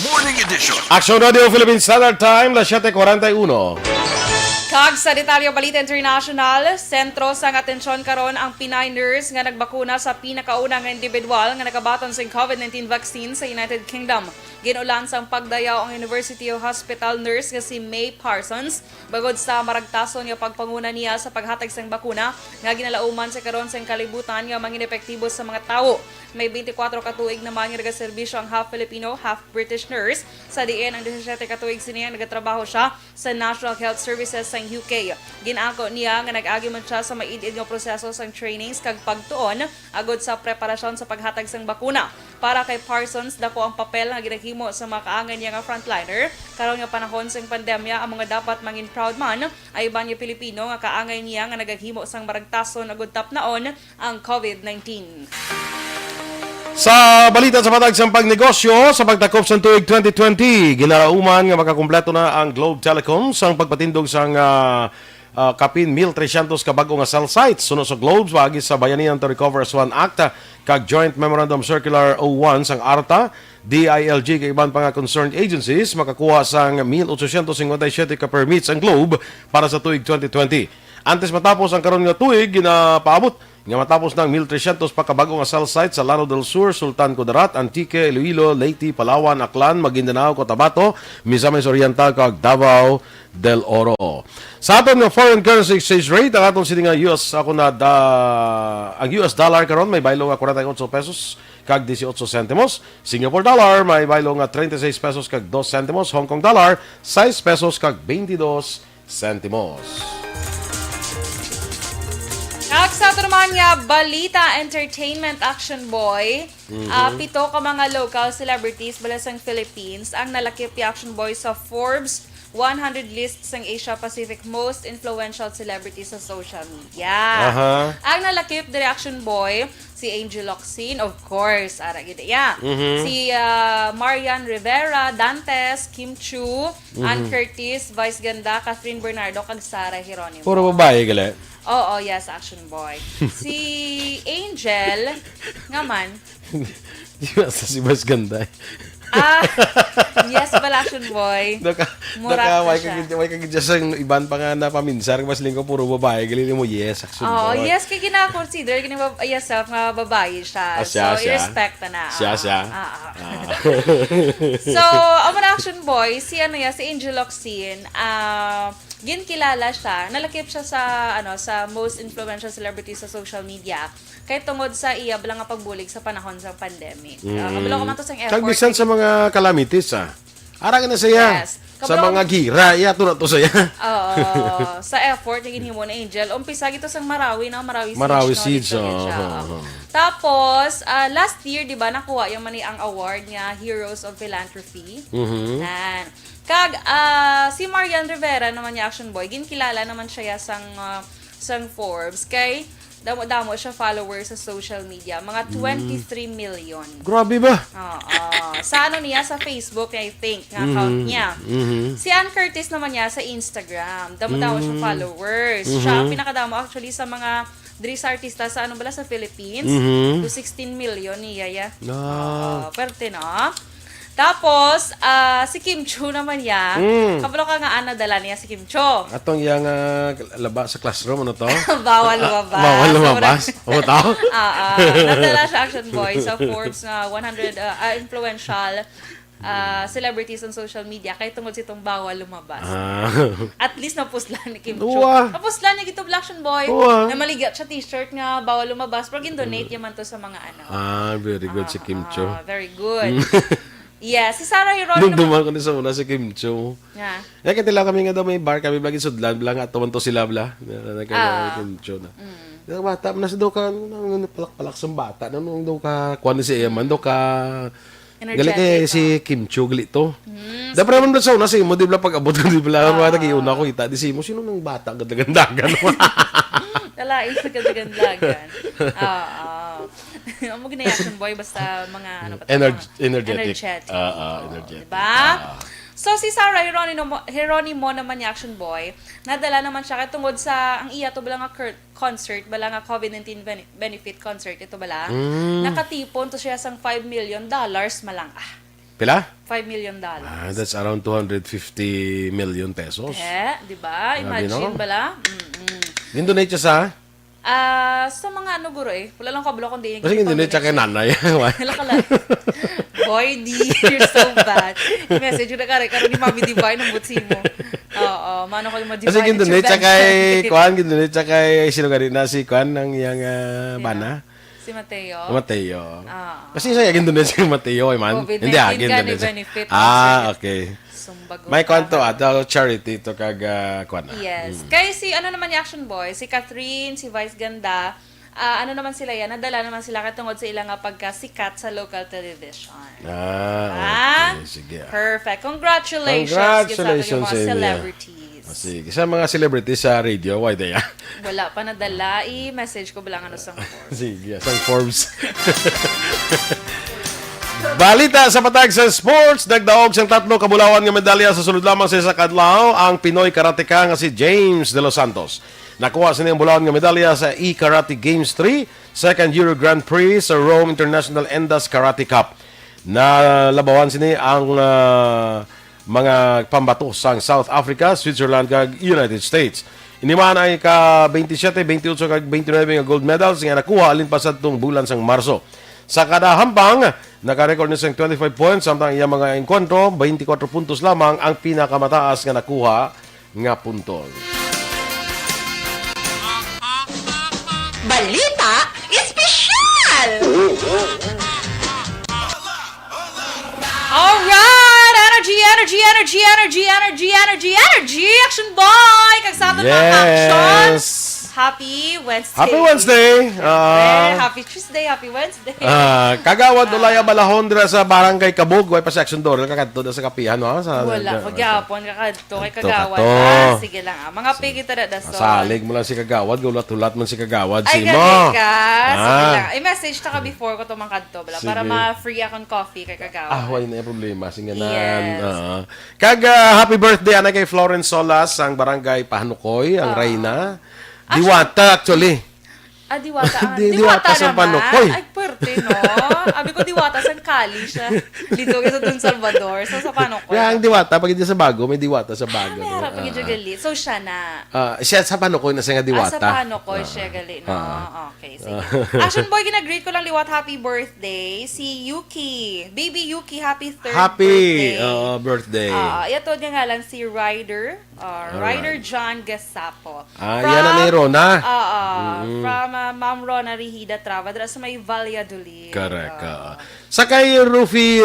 Morning Edition. Aksyon Radio Philippine Standard Time, 7:41. Kag sa detalyo Balita International, sentro sang atensyon karon ang Pinay nurse nga nagbakuna sa pinakauna nga individual nga nakabaton sa COVID-19 vaccine sa United Kingdom. Ginulan sang pagdayaw ang University Hospital nurse nga si May Parsons bagod sa maragtason nga pagpanguna niya sa paghatag sang bakuna nga ginalauman sa karon sang kalibutan nga mangin epektibo sa mga tawo. May 24 katuig naman nga nagaserbisyo ang half Filipino, half British nurse. Sa diin ang 17 katuig siniya nagatrabaho siya sa National Health Services sa UK. Ginako niya nga nag-agi man siya sa maid-id nga proseso sang trainings kag pagtuon agod sa preparasyon sa paghatag sang bakuna. Para kay Parsons, dako ang papel nga ginahimo sa mga kaangan niya nga frontliner. Karon nga panahon sang pandemya, ang mga dapat mangin proud man ay iban nga Pilipino nga kaangay niya nga nagaghimo sang maragtason agud tapnaon ang COVID-19. Sa balita sa patag sa pagnegosyo sa pagtakop sa tuig 2020, ginarauman nga makakumpleto na ang Globe Telecom sa pagpatindog sang kapin 1,300 ka bag-o nga cell sites sunod sa Globes paagi sa Bayanihan to Recover as One Act kag Joint Memorandum Circular 01 sang ARTA, DILG kay iban pa nga concerned agencies makakuha sang 1,857 ka permits ang Globe para sa tuig 2020. Antes matapos ang karon nga tuig ginapaabot nga matapos ng 1,300 pa kabago nga cell site sa Lano del Sur, Sultan Kudarat, Antique, Iloilo, Leyte, Palawan, Aklan, Maguindanao, Cotabato, Misamis Oriental kag Davao del Oro. Sa aton nga foreign currency exchange rate, ang aton sini nga ang US dollar karon may baylo nga 48 pesos kag 18 centimos. Singapore dollar may baylo nga 36 pesos kag 2 centimos. Hong Kong dollar 6 pesos kag 22 centimos. Sa ito naman nga, Balita Entertainment Action Boy, 7 ka mga local celebrities bala sang Philippines ang nalakip ni Action Boy sa Forbes 100 lists ng Asia Pacific most influential celebrities sa social media. Ang nalakip ni Action Boy, si Angel Locsin, of course, si Marian Rivera, Dantes, Kim Chu, Ann Curtis, Vice Ganda, Catherine Bernardo, kag Sarah Geronimo. Puro babae gali. Oo, yes, Action Boy. Si Angel, nga man. Di ba sa si Mas Ganda? Yes, pala Action Boy. Way kagidya sa iban pa nga na paminsar, mas lingko puro babae. Gali mo, yes, Action Boy. Yes, kaya gina-consider yourself nga babae siya. So, i-respect na. Siya. So, ang mga Action Boy, si Angel Locsin, ginkilala siya, nalakip siya sa most influential celebrities sa social media kay tungod sa iya bala nga pagbulig sa panahon sa pandemic. Kabalo ko man to sa airport. Kagbisan sa mga calamities Ara na siya. Yes. Sa mga gira, to na to siya. Oo. Sa effort yung ginhimo na Angel, umpisa gito sang Marawi Siege. Tapos, last year, di ba, nakuha yung mani ang award nga Heroes of Philanthropy. Kag, si Marian Rivera naman yung Action Boy, ginkilala naman siya sang Forbes, kay damo siya followers sa social media. Mga 23 million. Grabe ba? Sa niya? Sa Facebook, I think, nga account niya. Si Ann Curtis naman niya sa Instagram. Damo siya followers. Siya ang pinakadamo actually sa mga Dries artista sa sa Philippines. To 16 million niya. Perte na. Tapos, si Kim Chu naman yan. Kabalo ka nga dala niya si Kim Chu. Atong yang laba sa classroom, ano to? Bawal lumabas. Bawal lumabas? O tao? Nadala siya Action Boy sa Forbes na 100 influential celebrities on social media kay tungod sitong bawal lumabas. At least napuslan ni Kim Chu. Napuslan niya gito Action Boy. Na maligat siya t-shirt nga bawal lumabas. Pero gin-donate yaman to sa mga very good si Kim Chu. Very good. Yes, si Sarah Geronimo. Nung duman ko na sa una si Kim Chu. Kaya tila kami nga daw may bar, kami lagi sudlan, bla nga, tuman to sila bla. Nagkala Kim Chu na. Bata, nasa daw ka, palak-palak sa bata, nung daw ka, kuwan si Eman, daw ka, gali kay si Kim Chu, gali to. Dapat naman doon sa una, si mo, di bla pag-abot ko, di bla, nag-iuna ko kita, di si mo, sino nang bata, ganda-gandagan. Talais sa ganda-gandagan. Ang mga Action Boy, basta mga energetic. Diba? So, si Sarah Geronimo naman yung Action Boy, nadala naman siya katungod sa, ang iya to bala nga concert, bala nga COVID-19 benefit concert, ito bala, nakatipon to siya sang $5 million malang. Pila? $5 million. That's around 250 million pesos. Diba? Imagine bala. Gindonate siya sa? Sa mga guro wala lang kablo kung di. Kasi gindonate siya kay nanay. Wala ka lang. Boy, you're so bad. Message na kare, karon ni Mami Divine ng butsi mo. Mano ko yung ma-divine. Kasi gindonate siya kay, sino ka rin na si Kwan ng yang bana? Si Mateo. Kasi siya gindonate si Mateo, man. Hindi gindonate. Okay. May kwanto charity to kag kwan. Yes. Kaya si naman yung Action Boy, si Catherine, si Vice Ganda, naman sila yan, nadala naman sila katungod sa ilang pagkasikat sa local television. Okay. Sige. Perfect. Congratulations sa mga celebrities. Sige. Sa mga celebrities sa radio, why they Wala pa nadala. I-message ko bilang sa Forbes. Sige, sa Forbes. Balita sa patag sa sports, nagdaog siyang 3 kabulawan nga medalya sa sulod lamang sa kadlaw ang Pinoy karateka nga si James De Los Santos. Nakuha sa niyang bulawan nga medalya sa E-Karate Games 3, second Euro Grand Prix sa Rome International Endas Karate Cup. Nalabawan sini ang mga pambato sang South Africa, Switzerland kag United States. Iniman ay ka 27, 28 kag 29 nga gold medals nga nakuha alin pa sa itong bulan sang Marso. Sa kada hampang, naka-record niya siyang 25 points, samtang iyang mga enkwentro, 24 puntos lamang ang pinakamataas nga nakuha nga puntos. Balita Espesyal! Alright! Energy! Action boy! Kag sa aton mga actions! Happy Wednesday! Happy Wednesday! Happy Tuesday! Happy Wednesday! Kagawad ulay balahon dira sa barangay Kabug, way pa sa Aksyon Dorel kakadto sa kapihan no sa wala pagyapon kakadto kay kagawad. Sige lang. Mga pigi tada daso. Salig mo lang si kagawad, gulat-hulat man si kagawad ay, si mo. Sige lang. I-message ta ka before ko to man kadto bala para ma-free akong coffee kay kagawad. Way na problema singanan. Yes. Kag happy birthday ana kay Florence Solas ang barangay Pahanukoy, ang Reyna. Diwata actually. Diwata. Diwata sa Panukoy. Ay, puwerte, no? Abi ko diwata sa Cali siya. Dito sa Don Salvador. So, sa Panukoy. Kaya ang diwata, pag hindi sa bago, may diwata sa bago. May harap pag gali. So, siya na. Siya sa Panukoy na siya nga diwata. Sa Panukoy siya gali, no? Okay, sige. Action boy, gina-greet ko lang liwat happy birthday. Si Yuki. Baby Yuki, happy third birthday. Happy birthday. Ito niya nga lang si Ryder. Ryder John Gasapo. Yan na ni Rona. From Ma'am Rona Rihida Trava. Dira sa may Valladolid. Correct. Sa kay Rufi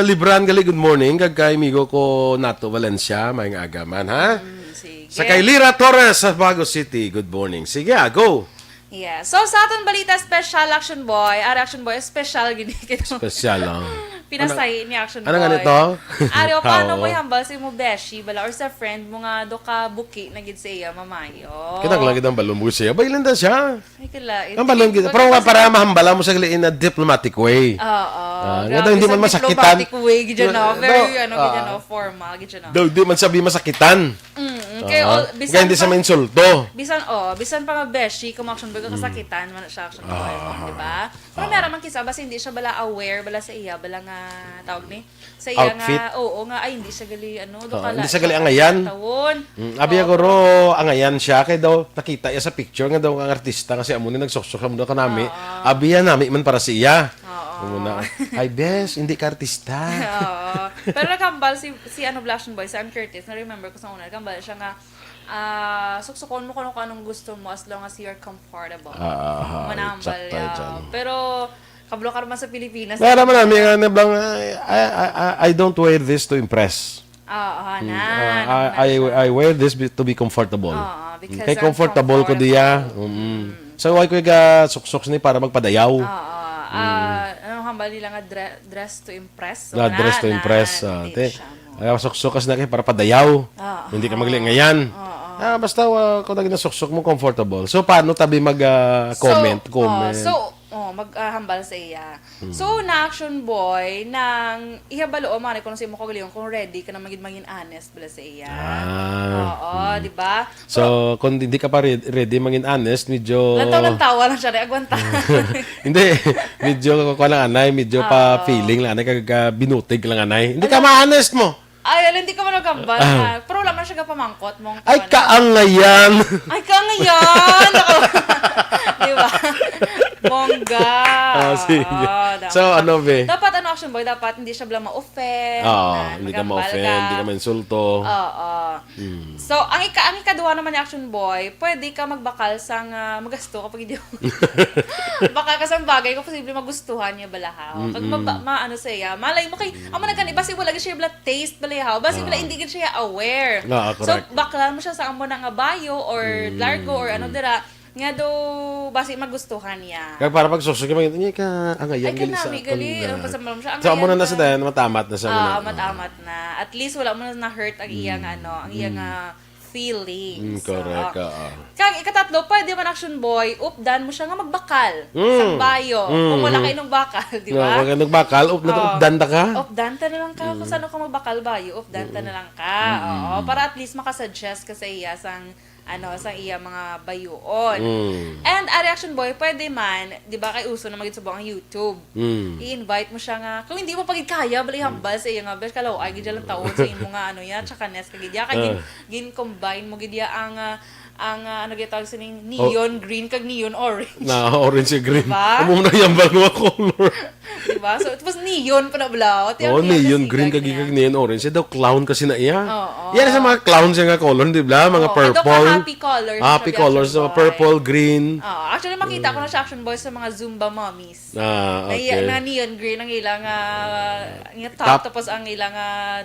Libran gali, good morning. Kag kay amigo ko Nato Valencia, may agaman, ha? Sige. Sa kay Lira Torres sa Bago City, good morning. Sige, go. Yeah. So, sa aton balita, special Action Boy. Action Boy, special gini. Special lang. Pinasay ni Action Boy. Ano nga nito? Ariyo, paano mo ihambal sa mo beshi, bala, or sa friend mo nga do ka buki na gid sa iya, mamayo. Kitang lang kitang balon mo siya. Bailan da siya. Ay, kala. Ang balon kita. Pero para mahambala mo sa gali in a diplomatic way. Nga daw hindi man masakitan. Diplomatic way, gid no. Very, gid no, formal, gid no. Daw di man sabi masakitan. Kaya, Kaya hindi sa insulto. Bisan pa nga beshi, kung Action Boy ka kasakitan, man siya Action Boy, di ba? Pero meron man kisa, basta hindi siya bala aware, bala sa iya, bala nga, tawag ni? Sa iya Outfit. nga, nga, ay, hindi siya gali, Hindi siya gali angayan. Abi ako ro, angayan siya, kaya daw, nakita iya sa picture, nga daw ang artista, kasi amo ni nagsoksok sa mundo ka nami, abi yan nami man para si iya. Muna, ay bes, hindi ka artista. Pero nagkambal si Action Boy, si Ann Curtis, na-remember ko sa una, nagkambal siya nga, suksukon mo kung anong gusto mo as long as you're comfortable. Manambal yan. Pero, kablo ka naman sa Pilipinas. Kaya naman namin nga nablang, I don't wear this to impress. I wear this to be comfortable. Kay comfortable ko diya. So, why ko yung suksok ni para magpadayaw. Anong hambal nila nga dress to impress? Dress to impress. Suksok kasi na kayo para padayaw. Hindi ka magaling ngayon. Basta kung nasuksok mo comfortable. So, paano tabi mag-comment? Maghambal sa iya. So, na Action Boy, nang ihabalo, mani ko sa imo kagaling kung ready ka na maging honest bala sa iya. Di ba? So, kung hindi ka pa ready maging honest, medyo... Lantaw-lantawa lang siya, agwanta. Hindi, medyo kuha lang anay, medyo pa feeling lang anay, binutig lang anay. Hindi ka ma-honest mo. Ay, hindi ka man nagkambal. Pero wala man siya pamangkot mong... Ay, kaangayan! Ay, kaangayan! Di ba? Mongga. Sige. So, ano be? Dapat Action Boy, dapat hindi siya bala ma-offend. Hindi ka ma-offend, hindi ka ma-insulto. So, ang ikaduha naman ni Action Boy, pwede ka magbakal sang magasto kapag hindi baka ka sang bagay kung posible magustuhan niya balahaw. Pag maano sa iya, malay mo kay, amo na gani, basi wala siya bala taste balahaw, basi wala hindi gid siya aware. So, baklan mo siya sa amo na nga bayo or largo or ano dira, nga do basi magustuhan niya. Kaya para pag susok ka angayan gali sa gali pasamlam siya. So amo na sa dayan matamat na sa muna. Matamat na. At least wala mo na hurt ang iyang ang iyang feelings. Correct. Kang ikatatlo, pwede man action boy, updan mo siya nga magbakal sa bayo. Kung wala kayo ng bakal, di ba? Wala ng bakal, updan ta ka. Updan ta na lang ka. Kung saan ka magbakal bayo, updan ta na lang ka. Oo, para at least makasuggest ka sa iya sa iya mga bayuon. And a reaction boy, pwede man, di ba kay uso na magitsubong ang YouTube. I-invite mo siya nga, kung hindi mo pagid kaya, bali hambal sa iya nga, bes kalaw, ay gidya lang taon sa mo nga tsaka nes kagidya, gin-combine mo gidya ang ano gitawag sa neon green kag neon orange. Na orange green. Diba? Amo na yung mga color. Diba? So, tapos neon pa na blaw. Neon green kag neon orange. Daw clown kasi na iya. Oo. Yan sa mga clowns yung color, di ba? Mga purple. Happy colors. Happy colors. Purple, green. Actually, makita ko na siya action boys sa mga Zumba mommies. Okay. Na neon green ang ilang top, tapos ang ilang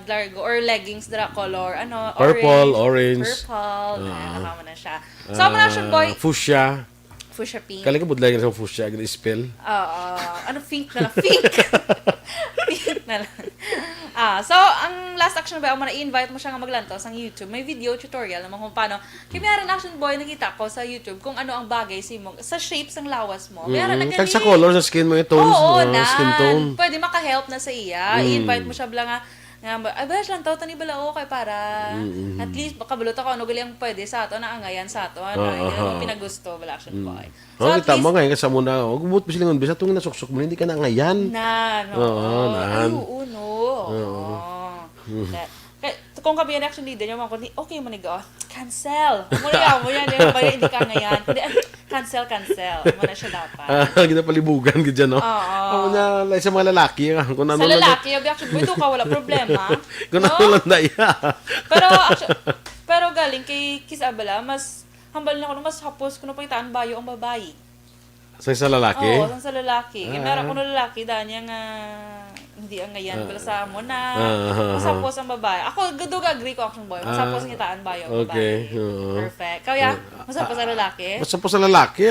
largo or leggings dra color. Orange. Purple. Nakama na siya. So, ang action boy. Fuchsia pink. Kali ka budlay sa fuchsia, gina spell. Pink na lang. Pink na lang. So, ang last action boy, ang i-invite mo siya nga maglantaw sa YouTube. May video tutorial naman kung paano. Kaya mayroon action boy, nakita ko sa YouTube kung ano ang bagay sa shapes ng lawas mo. Mayroon na ganyan. Sa color, sa skin mo, yung tones, skin tone. Pwede maka-help na sa iya. I-invite mo siya nga ay ba lang taw tani bala kay para at least makabalot ako ano gali ang pwede sa ato na angayan sa ato yung pinagusto bala action boy. So kita mo ngayon kasi muna gubot pa silingon bisa tong nasuksok mo hindi ka na angayan. Kung kami yung reaction leader, yung mga kundi, okay, maniga, cancel. Muna yan, hindi ka ngayon. Cancel. Muna siya dapat. Ginapalibugan ka dyan, no? Oo. Sa mga lalaki. Sa lalaki, reaction boy, ito ka, wala problema. Kung nanulan na iya. Pero galing kay Kiss Abala, mas hambal na ko, mas hapos kung napagitaan bayo ang babae. Sa lalaki? Oo, sa lalaki. Meron ko na lalaki, dahil niya nga, hindi ang ngayon, pala sa mo na, masapos ang babae. Ako, agree ko, action boy, masapos ang itaan bayo ang babae. Perfect. Kaya, masapos ang lalaki? Masapos ang lalaki,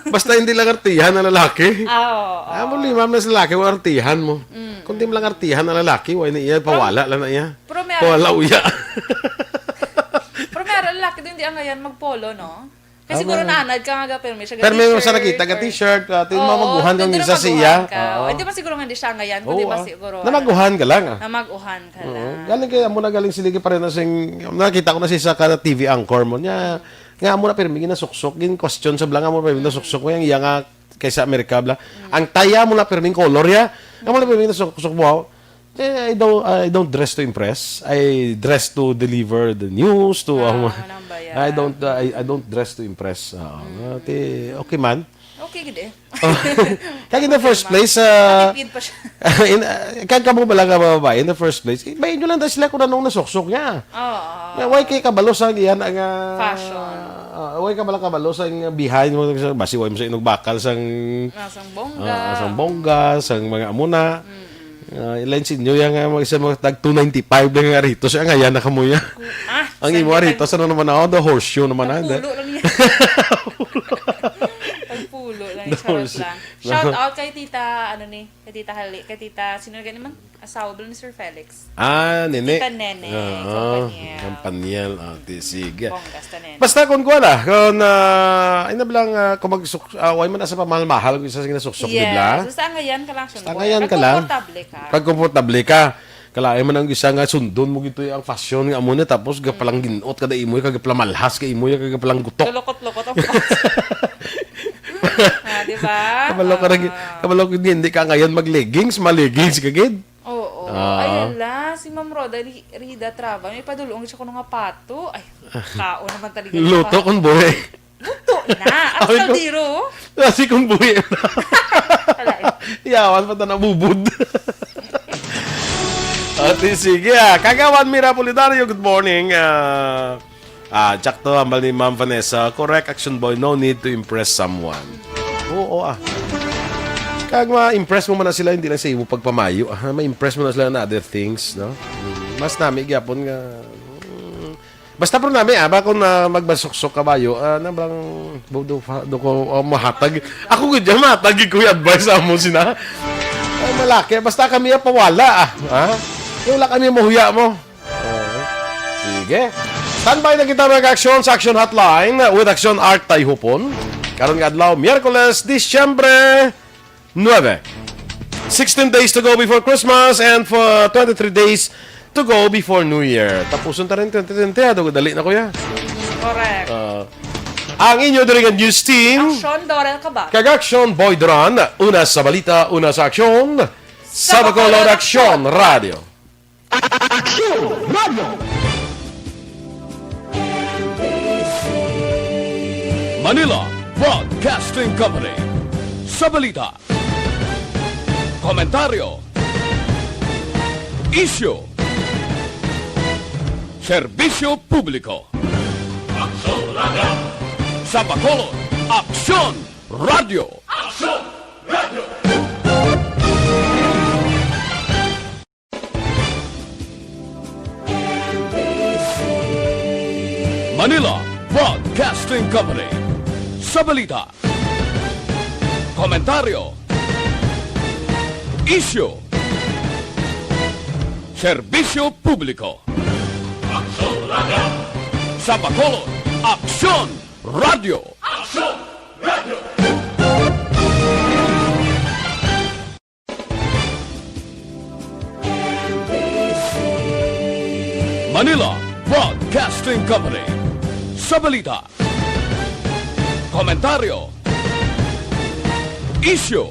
Basta hindi lang artihan ang lalaki. Oo. Muli, ma'am, na sa lalaki, wala artihan mo. Kung di mo lang artihan ang lalaki, wala na iya, pawala lang na iya. Pawala uya. Pero meron lalaki din, hindi ang ngayon magpolo, no? Kasi siguro naanad ka nga permi siya. Pero may sa nakita ka t-shirt, maguhan kang isa siya. Hindi ba siguro nga hindi siya ngayon, kundi ba siguro. Namaguhan ka lang. Namaguhan ka lang. Galing kaya mo na galing siligi pa rin na nakita ko na siya sa TV anchor mo niya. Nga mo na permi ginasuksok, gin question sa blanga mo permi ginasuksok mo yang iya nga kaysa Amerika bla. Ang taya mo na permi color ya. Nga mo na permi ginasuksok mo. I don't dress to impress. I dress to deliver the news to I don't dress to impress. Okay man. Okay gid eh. Kaya in the first place Matipid pa siya. kaya mo bala ka babae in the first place. Bayin nyo lang dahil sila kung anong nasuksok niya. Why kay kabalo sa yan ang fashion. Why ka bala kabalo sa behind mo basi why mo sa inog bakal sang bongga sang mga amuna. Ilan sinyo yung mga tag 295 lang nga rito. Siya nga yan na kamuya. Ang imo rito, ano naman ako? The horseshoe naman. Pulo lang yan. Pulo lang. Charot lang. Shout out kay tita, kay tita Hali, kay tita, sino na ganun man? Asawa ba ni Sir Felix? Nene. Tita Nene. Kampanyel. Sige. Bonggas ta Nene. Basta kung kuha kung ay na bilang kung way mo na sa pamahal-mahal kung isa sa ginasuksok, di ba? Yes. Basta ngayon ka lang siya. Ngayon ka lang. Pag komportable ka. Kalaay man ang isa nga sundon mo gito ang fashion nga muna tapos gapalang ginot kada imoy kag malhas kay imoy kag palang gutok. Lulukot-lukot ang di ba? Kabalo ka hindi ka ngayon mag-leggings, ma-leggings ka gid. Oo. Ayun la, si Ma'am Roda Rida Traba, may padulong siya ko nga pato. Ay, kao naman talaga. Luto kon boy. Luto na. At sa diro. Kasi kung buhi. Yawan pa ta nabubud. Ate, sige. Kagawan Mira Polidario, good morning. Tsakto, ambal ni Ma'am Vanessa. Correct, action boy. No need to impress someone. Oo. Kag ma-impress mo man na sila, hindi lang sa iyo pagpamayo. Ma-impress mo na sila na other things, no? Mas nami, gyapon nga. Basta pro nami, kung magbasuksok kabayo, nabang do ko mahatag. Ako gud dyan, mahatag ko yung advice mo sina. Malaki, basta kami pawala, Yung wala kami mahuya mo. Sige. Standby na kita mga aksyon sa Aksyon Hotline with Aksyon Art Tayhupon. Karon nga adlaw, Miyerkules, Disyembre 9. 16 days to go before Christmas and for 23 days to go before New Year. Tapusun ta rin 2020. Dali na kuya. Correct. Ang inyo din news team. Aksyon, Dorel, Cabatu. Kag-Aksyon, Boy Duran. Una sa balita, una sa aksyon. Sa Bacolod Aksyon Radio. Aksyon Radio! Manila Broadcasting Company. Sa balita, komentaryo, issue, serbisyo publiko. Aksyon Radio! Sa Bacolod, Aksyon Radio! Aksyon Radio! Manila Broadcasting Company. Sa balita, komentaryo, issue, serbisyo publiko. Aksyon Radio! Sa Bacolod, Aksyon Radio! Aksyon Radio! Manila Broadcasting Company. Sa balita, komentaryo, issue,